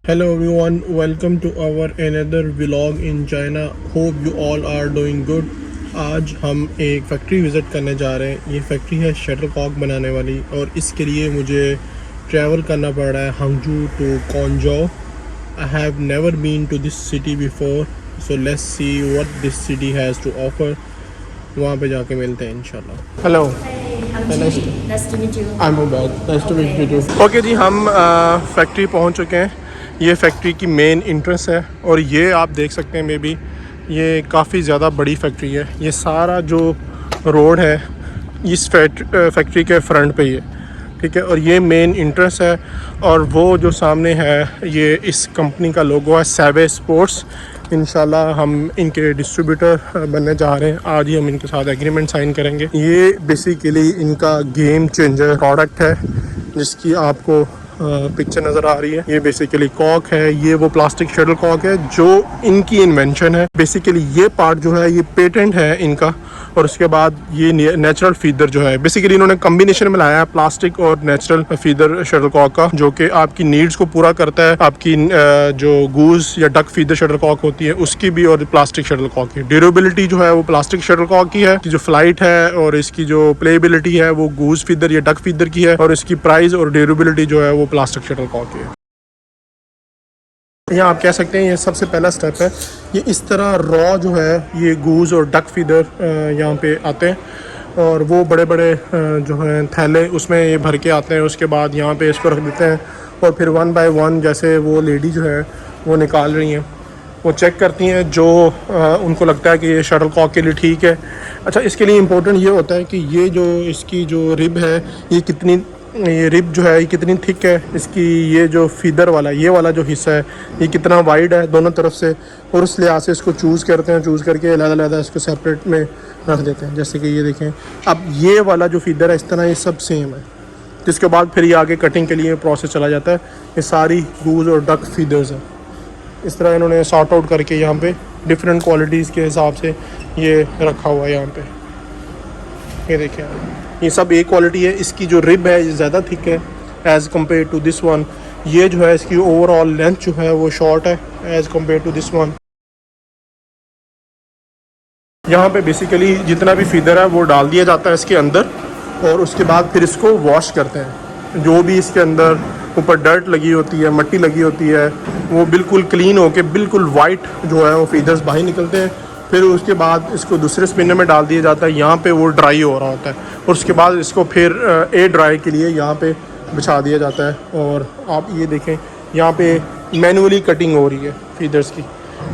Hello everyone, welcome to our another vlog in China. Hope you all are doing good. आज हम एक factory visit करने जा रहे हैं। ये फैक्ट्री है शटलकॉक बनाने वाली और इसके लिए मुझे ट्रैवल करना पड़ रहा है हंगजू to क्वांगझो। I have never been to this city before, so let's see what this city has to offer. वहाँ पे जाके मिलते हैं इंशाल्लाह। Hello, Nice to meet you. I'm Mubad. Nice to meet you too. Okay जी, हम factory पहुँच चुके हैं। ये फैक्ट्री की मेन इंट्रेंस है और ये आप देख सकते हैं मे बी ये काफ़ी ज़्यादा बड़ी फैक्ट्री है। ये सारा जो रोड है इस फैक्ट्री के फ्रंट पे ही है, ठीक है। और ये मेन इंट्रेंस है और वो जो सामने है ये इस कंपनी का लोगो है सैवे स्पोर्ट्स। इंशाल्लाह हम इनके डिस्ट्रीब्यूटर बनने जा रहे हैं। आज ही हम इनके साथ एग्रीमेंट साइन करेंगे। ये बेसिकली इनका गेम चेंजर प्रोडक्ट है जिसकी आपको पिक्चर नज़र आ रही है। ये बेसिकली कॉक है, ये वो प्लास्टिक शटल कॉक है जो इनकी इन्वेंशन है। बेसिकली ये पार्ट जो है ये पेटेंट है इनका। और उसके बाद ये नेचुरल फीदर जो है बेसिकली इन्होंने कम्बिनेशन में लाया है प्लास्टिक और नेचुरल फीदर शटल कॉक का, जो कि आपकी नीड्स को पूरा करता है। आपकी जो गूज या डक फीदर शटल कॉक होती है उसकी भी और प्लास्टिक शटल कॉक की ड्यूरेबिलिटी जो है वो प्लास्टिक शटल कॉक की है। जो फ्लाइट है और इसकी जो प्लेबिलिटी है वो गूज फीदर या डक फीदर की है। और इसकी प्राइस और ड्यूरेबिलिटी जो है वो प्लास्टिक शटल कॉक की है। यहाँ आप कह सकते हैं ये सबसे पहला स्टेप है। ये इस तरह रॉ जो है ये गूज और डक फीदर यहाँ पे आते हैं और वो बड़े बड़े जो हैं थैले उसमें ये भर के आते हैं। उसके बाद यहाँ पे इसको रख देते हैं और फिर 1 बाय 1 जैसे वो लेडी जो है वो निकाल रही हैं, वो चेक करती हैं जो उनको लगता है कि ये शटल कॉक के लिए ठीक है। अच्छा, इसके लिए इम्पोर्टेंट ये होता है कि ये जो इसकी जो रिब है ये रिब जो है ये कितनी थिक है, इसकी ये जो फीदर वाला ये वाला जो हिस्सा है ये कितना वाइड है दोनों तरफ से। और उस लिहाज से इसको चूज़ करते हैं, चूज़ करके अलग-अलग इसको सेपरेट में रख देते हैं। जैसे कि ये देखें, अब ये वाला जो फीदर है इस तरह ये सब सेम है। जिसके बाद फिर ये आगे कटिंग के लिए प्रोसेस चला जाता है। ये सारी गूज और डक फीदर्स हैं। इस तरह इन्होंने सॉर्ट आउट करके यहाँ पे डिफरेंट क्वालिटीज़ के हिसाब से ये रखा हुआ है यहाँ पे। ये देखिए, ये सब एक क्वालिटी है। इसकी जो रिब है ये ज़्यादा थिक है as compare to this one. ये जो है इसकी ओवरऑल लेंथ जो है वो शॉर्ट है as compare to this one. यहाँ पे बेसिकली जितना भी फीदर है वो डाल दिया जाता है इसके अंदर और उसके बाद फिर इसको वॉश करते हैं। जो भी इसके अंदर ऊपर डर्ट लगी होती है, मट्टी लगी होती है, वो बिल्कुल क्लीन होके बिल्कुल वाइट जो है वो फीदर्स बाहर निकलते हैं। फिर उसके बाद इसको दूसरे स्पिनर में डाल दिया जाता है। यहाँ पे वो ड्राई हो रहा होता है और उसके बाद इसको फिर एयर ड्राई के लिए यहाँ पे बिछा दिया जाता है। और आप ये देखें यहाँ पे मैनुअली कटिंग हो रही है फीदर्स की।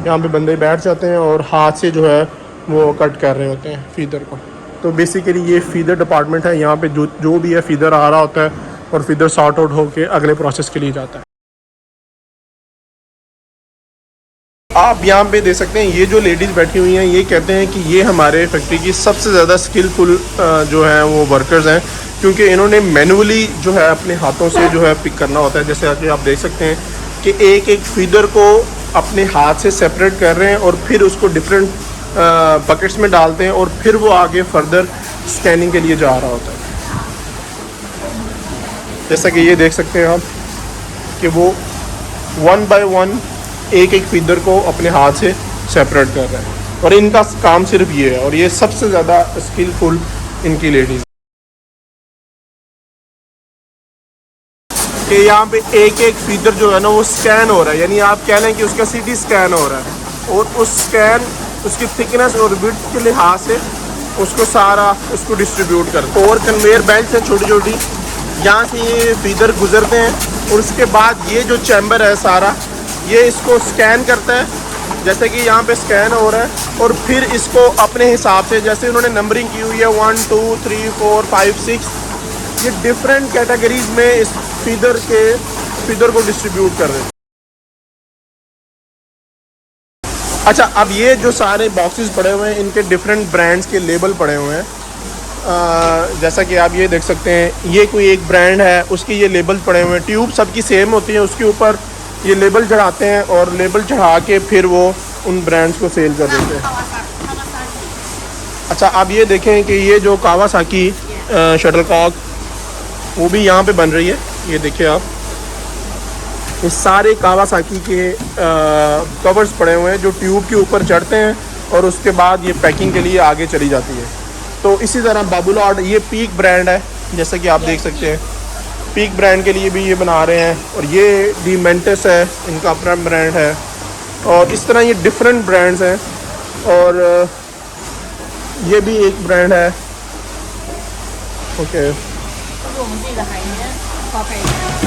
यहाँ पे बंदे बैठ जाते हैं और हाथ से जो है वो कट कर रहे होते हैं फीदर को। तो बेसिकली ये फीदर डिपार्टमेंट है। यहाँ पे जो भी है फीदर आ रहा होता है और फीदर सॉर्ट आउट होकर अगले प्रोसेस के लिए जाता है। आप यहाँ पे देख सकते हैं ये जो लेडीज़ बैठी हुई हैं ये कहते हैं कि ये हमारे फैक्ट्री की सबसे ज़्यादा स्किलफुल जो है वो वर्कर्स हैं, क्योंकि इन्होंने मैनुअली जो है अपने हाथों से जो है पिक करना होता है। जैसे कि आप देख सकते हैं कि एक एक फीदर को अपने हाथ से सेपरेट कर रहे हैं और फिर उसको डिफरेंट बकेट्स में डालते हैं और फिर वो आगे फर्दर स्कैनिंग के लिए जा रहा होता है। जैसा कि ये देख सकते हैं आप कि वो 1 बाय 1 एक एक फीदर को अपने हाथ से सेपरेट कर रहे हैं और इनका काम सिर्फ ये है और ये सबसे ज़्यादा स्किलफुल इनकी लेडीज़ कि यहाँ पे एक एक फीदर जो है ना वो स्कैन हो रहा है। यानी आप कह लें कि उसका सीटी स्कैन हो रहा है और उस स्कैन उसकी थिकनेस और विड्थ के लिहाज से उसको सारा उसको डिस्ट्रीब्यूट करते हैं। और कन्वेयर बेल्ट है छोटी छोटी, यहाँ से ये फीदर गुजरते हैं और उसके बाद ये जो चैम्बर है सारा ये इसको स्कैन करता है। जैसे कि यहाँ पे स्कैन हो रहा है और फिर इसको अपने हिसाब से जैसे उन्होंने नंबरिंग की हुई है 1 2 3 4 5 6 ये डिफरेंट कैटेगरीज में इस फीदर को डिस्ट्रीब्यूट कर रहे हैं। अच्छा, अब ये जो सारे बॉक्सेस पड़े हुए हैं इनके डिफरेंट ब्रांड्स के लेबल पड़े हुए हैं। जैसा कि आप ये देख सकते हैं ये कोई एक ब्रांड है उसके ये लेबल पड़े हुए हैं। ट्यूब सबकी सेम होती है, उसके ऊपर ये लेबल चढ़ाते हैं और लेबल चढ़ा के फिर वो उन ब्रांड्स को सेल कर देते हैं। अच्छा, आप ये देखें कि ये जो कावासाकी शटल कॉक वो भी यहाँ पे बन रही है। ये देखिए आप, ये सारे कावासाकी के कवर्स पड़े हुए हैं जो ट्यूब के ऊपर चढ़ते हैं और उसके बाद ये पैकिंग के लिए आगे चली जाती है। तो इसी तरह बाबूलाड, ये पीक ब्रांड है जैसा कि आप देख सकते हैं, पीक ब्रांड के लिए भी ये बना रहे हैं। और ये डी मेंटेस है, इनका अपना ब्रांड है। और इस तरह ये डिफरेंट ब्रांड्स हैं। और ये भी एक ब्रांड है। ओके,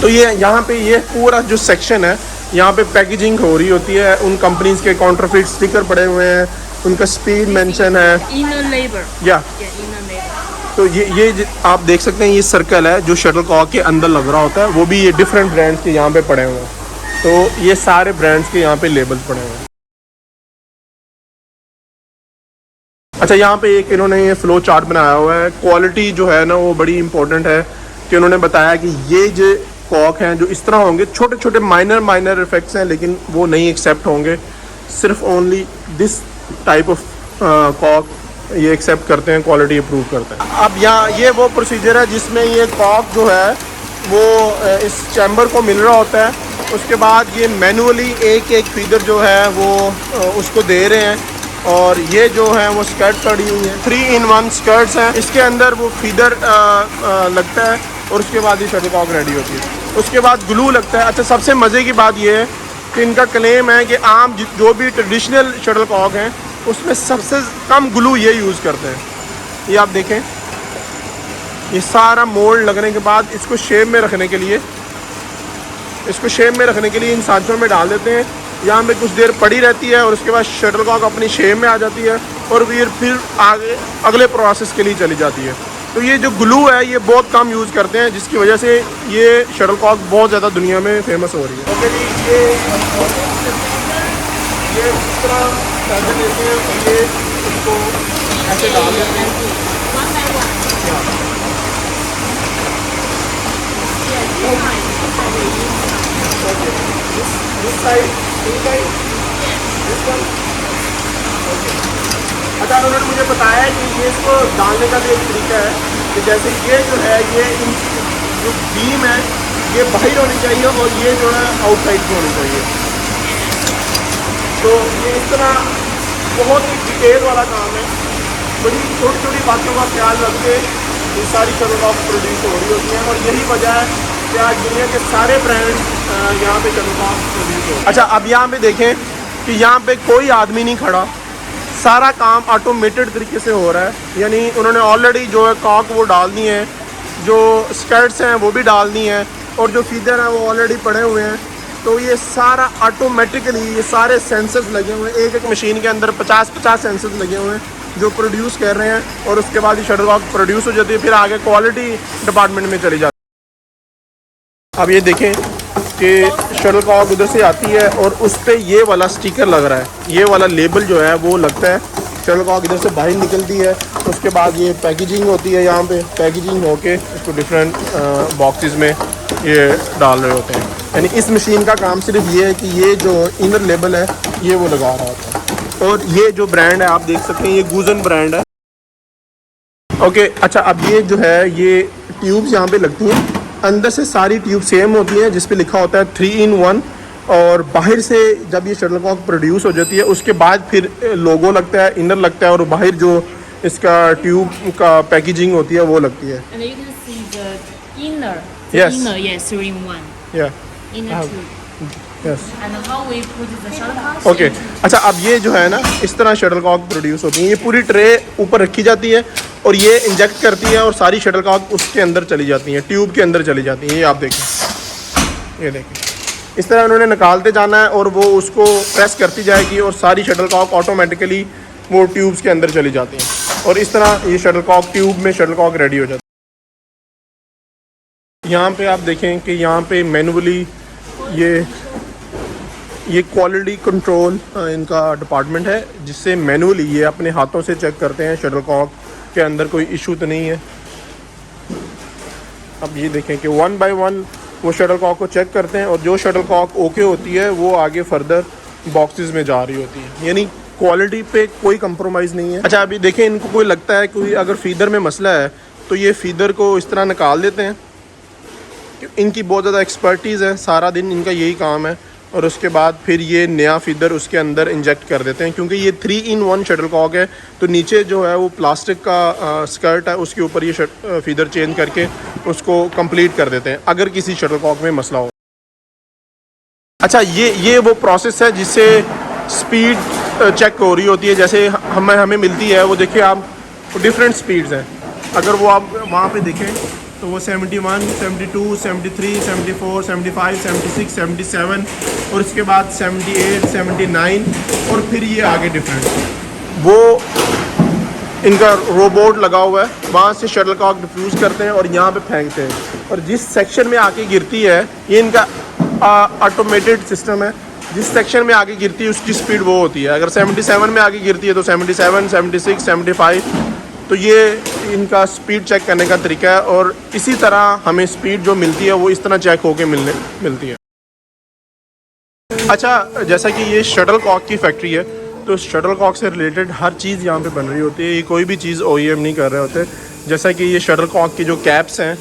तो ये यहाँ पे ये पूरा जो सेक्शन है, यहाँ पे पैकेजिंग हो रही होती है। उन कंपनीज के काउंटरफिट स्टिकर पड़े हुए हैं, उनका स्पीड मेंशन है। Inner labor. या Inner labor. तो ये आप देख सकते हैं, ये सर्कल है जो शटलकॉक के अंदर लग रहा होता है, वो भी ये डिफरेंट ब्रांड्स के यहाँ पे पड़े हुए हैं। तो ये सारे ब्रांड्स के यहाँ पे लेबल्स पड़े हुए हैं। अच्छा, यहाँ पे एक इन्होंने ये फ्लो चार्ट बनाया हुआ है। क्वालिटी जो है ना वो बड़ी इंपॉर्टेंट है कि उन्होंने बताया कि ये जो कॉक हैं जो इस तरह होंगे, छोटे छोटे माइनर इफेक्ट्स हैं, लेकिन वो नहीं एक्सेप्ट होंगे। सिर्फ only this type of cock ये एक्सेप्ट करते हैं, क्वालिटी अप्रूव करते हैं। अब यहाँ ये वो प्रोसीजर है जिसमें ये कॉक जो है वो इस चैम्बर को मिल रहा होता है। उसके बाद ये मैनुअली एक एक फीडर जो है वो उसको दे रहे हैं। और ये जो है वो स्कर्ट पड़ी हुई है, 3-in-1 स्कर्ट्स हैं। इसके अंदर वो फीडर लगता है और उसके बाद ये शटलकॉक रेडी होती है। उसके बाद ग्लू लगता है। अच्छा, सबसे मज़े की बात ये है कि इनका क्लेम है कि आम जो भी ट्रेडिशनल शटलकॉक हैं उसमें सबसे कम ग्लू ये यूज़ करते हैं। ये आप देखें, ये सारा मोल्ड लगने के बाद इसको शेप में रखने के लिए इन सांचों में डाल देते हैं। यहाँ पे कुछ देर पड़ी रहती है और उसके बाद शटलकॉक अपनी शेप में आ जाती है और फिर आगे अगले प्रोसेस के लिए चली जाती है। तो ये जो ग्लू है ये बहुत कम यूज़ करते हैं, जिसकी वजह से ये शटलकॉक बहुत ज़्यादा दुनिया में फेमस हो रही है। ओके जी, ये इस तरह पैसे लेते हैं और ये इसको ऐसे डाल देते हैं। अच्छा, उन्होंने मुझे बताया कि ये इसको डालने का भी एक तरीका है कि जैसे ये जो है ये जो बीम है ये बाहर होनी चाहिए और ये जो है आउटसाइड की होनी चाहिए। तो ये इस तरह बहुत ही डिटेल वाला काम है। बड़ी छोटी छोटी बातों का ख्याल रख के ये सारी शटलकॉक प्रोड्यूस हो रही होती हैं और यही वजह है कि आज दुनिया के सारे ब्रांड यहाँ पे शटलकॉक प्रोड्यूस हो। अच्छा, अब यहाँ पे देखें कि यहाँ पे कोई आदमी नहीं खड़ा, सारा काम ऑटोमेटेड तरीके से हो रहा है। यानी उन्होंने ऑलरेडी जो है कॉक वो डाल दी हैं, जो स्कर्ट्स हैं वो भी डाल दी हैं और जो फीदर हैं वो ऑलरेडी पड़े हुए हैं। तो ये सारा ऑटोमेटिकली ये सारे सेंसर्स लगे हुए हैं। एक एक मशीन के अंदर 50-50 सेंसर्स लगे हुए हैं जो प्रोड्यूस कर रहे हैं और उसके बाद ये शटलकॉक प्रोड्यूस हो जाती है, फिर आगे क्वालिटी डिपार्टमेंट में चली जाती है। अब ये देखें कि शटलकॉक उधर से आती है और उस पर ये वाला स्टिकर लग रहा है, ये वाला लेबल जो है वो लगता है। शटलकॉक इधर से बाहर निकलती है, उसके बाद ये पैकेजिंग होती है। यहाँ पे पैकेजिंग होके इसको डिफरेंट बॉक्सेस में ये डाल रहे होते हैं। यानी इस मशीन का काम सिर्फ ये है कि ये जो इनर लेबल है ये वो लगा रहा होता है। और ये जो ब्रांड है आप देख सकते हैं, ये गूजन ब्रांड है। ओके, अच्छा, अब ये जो है ये ट्यूब्स यहाँ पे लगती हैं। अंदर से सारी ट्यूब सेम होती है जिस पे लिखा होता है 3-in-1 और बाहर से जब ये शटलकॉक प्रोड्यूस हो जाती है उसके बाद फिर लोगो लगता है, इनर लगता है और बाहर जो इसका ट्यूब का पैकेजिंग होती है वो लगती है। And you can see the inner. Yes. Inner, yes, 3-in-1. Yeah. Inner tube. Yes. And how we put the shuttle? Okay, अच्छा, अब ये जो है ना इस तरह शटलकॉक प्रोड्यूस होती है। ये पूरी ट्रे ऊपर रखी जाती है और ये इंजेक्ट करती है और सारी शटलकॉक उसके अंदर चली जाती हैं, ट्यूब के अंदर चली जाती हैं। ये आप देखें, ये देखें, इस तरह उन्होंने निकालते जाना है और वो उसको प्रेस करती जाएगी और सारी शटलकॉक ऑटोमेटिकली वो ट्यूब्स के अंदर चली जाती हैं और इस तरह ये शटलकॉक ट्यूब में शटलकॉक रेडी हो जाती है। यहाँ पे आप देखें कि यहाँ पे मैनुअली ये क्वालिटी कंट्रोल इनका डिपार्टमेंट है जिससे मैनुअली ये अपने हाथों से चेक करते हैं शटलकॉक के अंदर कोई इशू तो नहीं है। अब ये देखें कि 1 by 1 वो शटलकॉक को चेक करते हैं और जो शटलकॉक ओके होती है वो आगे फर्दर बॉक्सेस में जा रही होती है। यानी क्वालिटी पे कोई कंप्रोमाइज़ नहीं है। अच्छा, अभी देखें, इनको कोई लगता है कोई अगर फीदर में मसला है तो ये फीदर को इस तरह निकाल देते हैं इनकी बहुत ज़्यादा एक्सपर्टीज़ है, सारा दिन इनका यही काम है। और उसके बाद फिर ये नया फीदर उसके अंदर इंजेक्ट कर देते हैं, क्योंकि ये 3-in-1 शटलकॉक है। तो नीचे जो है वो प्लास्टिक का स्कर्ट है, उसके ऊपर ये फीदर चेंज करके उसको कंप्लीट कर देते हैं अगर किसी शटलकॉक में मसला हो। अच्छा, ये वो प्रोसेस है जिससे स्पीड चेक हो रही होती है। जैसे हमें मिलती है, वो देखिए आप, डिफरेंट स्पीड्स हैं। अगर वो आप वहाँ पे देखें तो वो 71, 72, 73, 74, 75, 76, 77 और इसके बाद 78, 79 और फिर ये आगे डिफरेंट। वो इनका रोबोट लगा हुआ है, वहाँ से शटलकॉक डिफ्यूज़ करते हैं और यहाँ पे फेंकते हैं। और जिस सेक्शन में आके गिरती है, ये इनका ऑटोमेटेड सिस्टम है। जिस सेक्शन में आगे गिरती है उसकी स्पीड वो होती है। अगर 77 में आगे गिरती है तो 77, 76, 75। तो ये इनका स्पीड चेक करने का तरीका है। और इसी तरह हमें स्पीड जो मिलती है वो इस तरह चेक होके मिलती है। अच्छा, जैसा कि ये शटलकॉक की फैक्ट्री है, तो शटलकॉक से रिलेटेड हर चीज़ यहाँ पे बन रही होती है। ये कोई भी चीज़ OEM नहीं कर रहे होते। जैसा कि ये शटलकॉक की जो कैप्स हैं,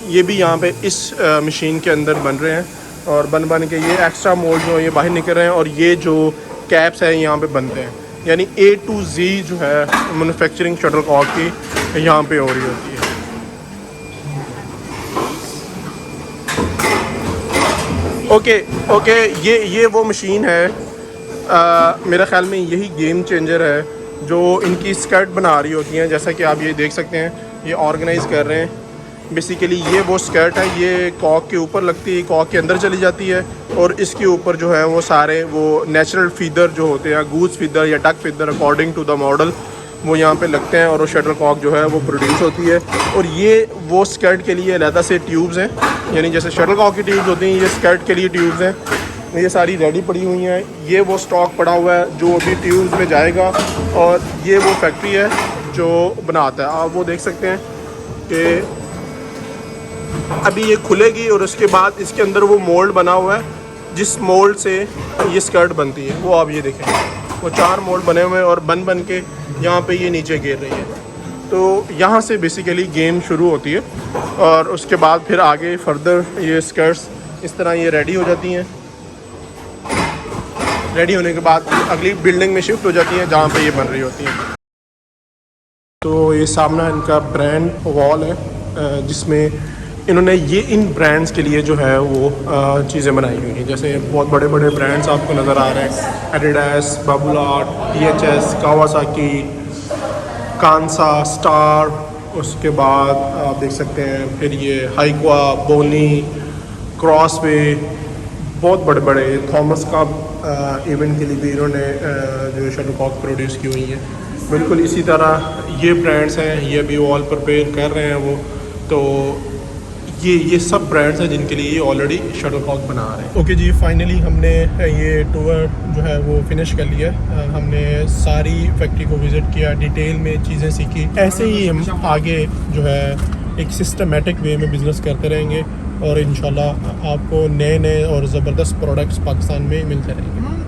ये भी यहाँ पे इस मशीन के अंदर बन रहे हैं और बन के ये एक्स्ट्रा मोल्ड जो ये बाहर निकल रहे हैं और ये जो कैप्स हैं यहाँ पे बनते हैं। यानी A to Z जो है मैन्युफैक्चरिंग शटलकॉक की यहाँ पे हो रही होती है। ओके, ये वो मशीन है, मेरा ख़्याल में यही गेम चेंजर है जो इनकी स्कर्ट बना रही होती हैं। जैसा कि आप ये देख सकते हैं, ये ऑर्गेनाइज़ कर रहे हैं। बेसिकली ये वो स्कर्ट है, ये कॉक के ऊपर लगती है, कॉक के अंदर चली जाती है और इसके ऊपर जो है वो सारे वो नेचुरल फीदर जो होते हैं, गूस फीदर या duck feather according to the model, वो यहाँ पे लगते हैं और वो शटलकॉक जो है वो प्रोड्यूस होती है। और ये वो स्कर्ट के लिए अलग से ट्यूब्स हैं, यानी जैसे शटलकॉक की ट्यूब्स होती हैं, ये स्कर्ट के लिए ट्यूब्स हैं। ये सारी रेडी पड़ी हुई हैं। ये वो स्टॉक पड़ा हुआ है जो अभी ट्यूब्स में जाएगा और ये वो फैक्ट्री है जो बनाता है। आप वो देख सकते हैं कि अभी ये खुलेगी और उसके बाद इसके अंदर वो मोल्ड बना हुआ है जिस मोल्ड से ये स्कर्ट बनती है। वो आप ये देखें, वो 4 मोल्ड बने हुए हैं और बन के यहाँ पे ये नीचे गिर रही है। तो यहाँ से बेसिकली गेम शुरू होती है और उसके बाद फिर आगे फर्दर ये स्कर्ट्स इस तरह ये रेडी हो जाती हैं। रेडी होने के बाद अगली बिल्डिंग में शिफ्ट हो जाती हैं जहाँ पे ये बन रही होती हैं। तो ये सामना इनका ब्रांड वॉल है जिसमें इन्होंने ये इन ब्रांड्स के लिए जो है वो चीज़ें बनाई हुई हैं। जैसे बहुत बड़े बड़े ब्रांड्स आपको नज़र आ रहे हैं, एडिडास, बाबूलाट, DHS, कावासाकी, कांसा, स्टार। उसके बाद आप देख सकते हैं फिर ये हाइक्वा, बोनी, क्रॉसवे, बहुत बड़े बड़े थॉमस का इवेंट के लिए भी इन्होंने जो शटलकॉक प्रोड्यूस की हुई है। बिल्कुल इसी तरह ये ब्रांड्स हैं, ये भी वॉल प्रिपेयर कर रहे हैं वो। तो ये सब ब्रांड्स हैं जिनके लिए ये ऑलरेडी शटलकॉक बना रहे हैं। ओके जी, फाइनली हमने ये टूर जो है वो फिनिश कर लिया। हमने सारी फैक्ट्री को विज़िट किया, डिटेल में चीज़ें सीखी। ऐसे ही हम आगे जो है एक सिस्टमेटिक वे में बिज़नेस करते रहेंगे और इंशाल्लाह आपको नए और ज़बरदस्त प्रोडक्ट्स पाकिस्तान में मिलते रहेंगे।